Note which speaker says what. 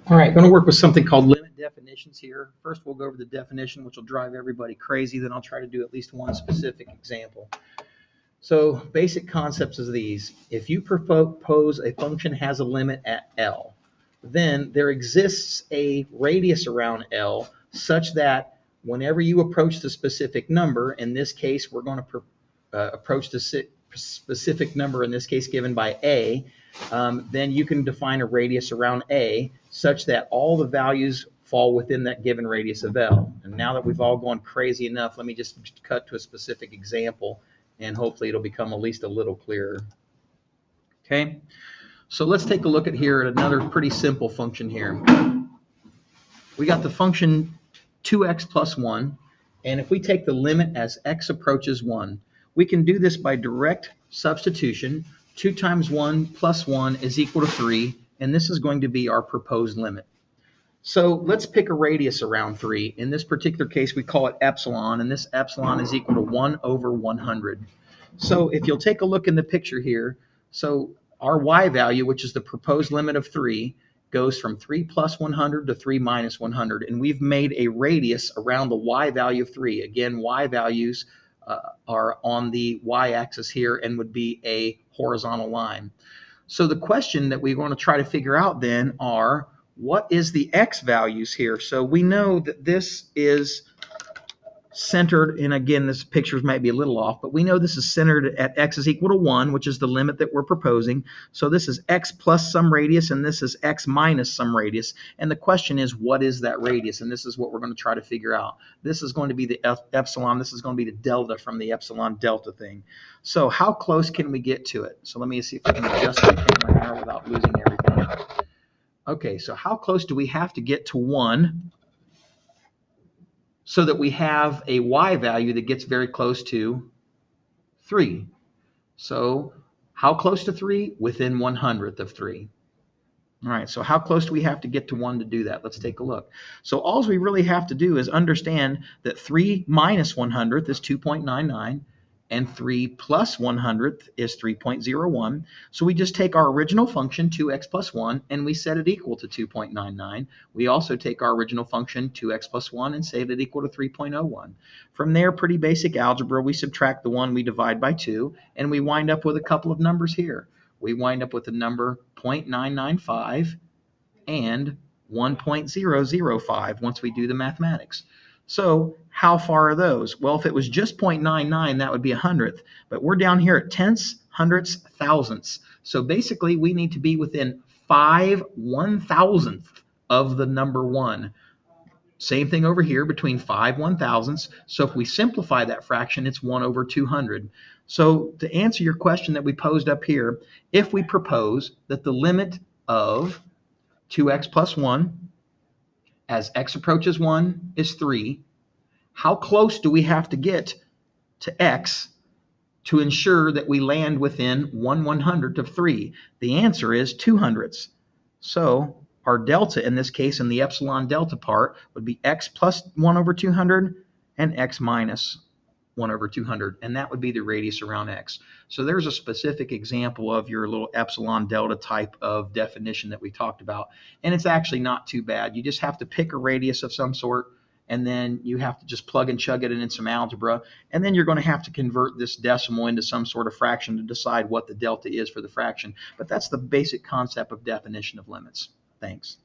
Speaker 1: All right, going to work with something called limit definitions here. First, we'll go over the definition, which will drive everybody crazy. Then I'll try to do at least one specific example. So basic concepts is these. If you propose a function has a limit at L, then there exists a radius around L such that whenever you approach the specific number, in this case, we're going to approach the specific number, in this case given by A, then you can define a radius around A such that all the values fall within that given radius of L. And now that we've all gone crazy enough, let me just cut to a specific example, and hopefully it'll become at least a little clearer. Okay, so let's take a look at here at another pretty simple function here. We got the function 2x plus 1, and if we take the limit as x approaches 1, we can do this by direct substitution. 2 times 1 plus 1 is equal to 3, and this is going to be our proposed limit. So let's pick a radius around 3. In this particular case, we call it epsilon, and this epsilon is equal to 1 over 100. So if you'll take a look in the picture here, so our y value, which is the proposed limit of 3, goes from 3 plus 100 to 3 minus 100, and we've made a radius around the y value of 3. Again, y values are on the y-axis here and would be a horizontal line. So the question that we're going to try to figure out then are, what is the x values here? So we know that this is centered, and again, this picture might be a little off, but we know this is centered at x is equal to 1, which is the limit that we're proposing. So this is x plus some radius, and this is x minus some radius. And the question is, what is that radius? And this is what we're going to try to figure out. This is going to be the epsilon. This is going to be the delta from the epsilon delta thing. So how close can we get to it? So let me see if I can adjust my camera here without losing everything. Okay, so how close do we have to get to 1 so that we have a y value that gets very close to 3? So how close to 3? Within 1/100th of 3. All right, so how close do we have to get to 1 to do that? Let's take a look. So all we really have to do is understand that 3 minus 1/100th is 2.99, and 3 plus 1/100th is 3.01. So we just take our original function, 2x plus 1, and we set it equal to 2.99. We also take our original function, 2x plus 1, and set it equal to 3.01. From there, pretty basic algebra, we subtract the 1, we divide by 2, and we wind up with a couple of numbers here. We wind up with the number 0.995 and 1.005 once we do the mathematics. So how far are those? Well, if it was just 0.99, that would be 100th. But we're down here at tenths, hundredths, thousandths. So basically, we need to be within 5 1,000th of the number 1. Same thing over here between 5 1,000ths. So if we simplify that fraction, it's 1 over 200. So to answer your question that we posed up here, if we propose that the limit of 2x plus 1 as x approaches 1 is 3, how close do we have to get to x to ensure that we land within 1 100th of 3? The answer is 200ths. So our delta in this case, in the epsilon delta part, would be x plus 1 over 200 and x minus 1 over 200, and that would be the radius around x. So there's a specific example of your little epsilon delta type of definition that we talked about, and it's actually not too bad. You just have to pick a radius of some sort, and then you have to just plug and chug it in some algebra, and then you're going to have to convert this decimal into some sort of fraction to decide what the delta is for the fraction. But that's the basic concept of definition of limits. Thanks.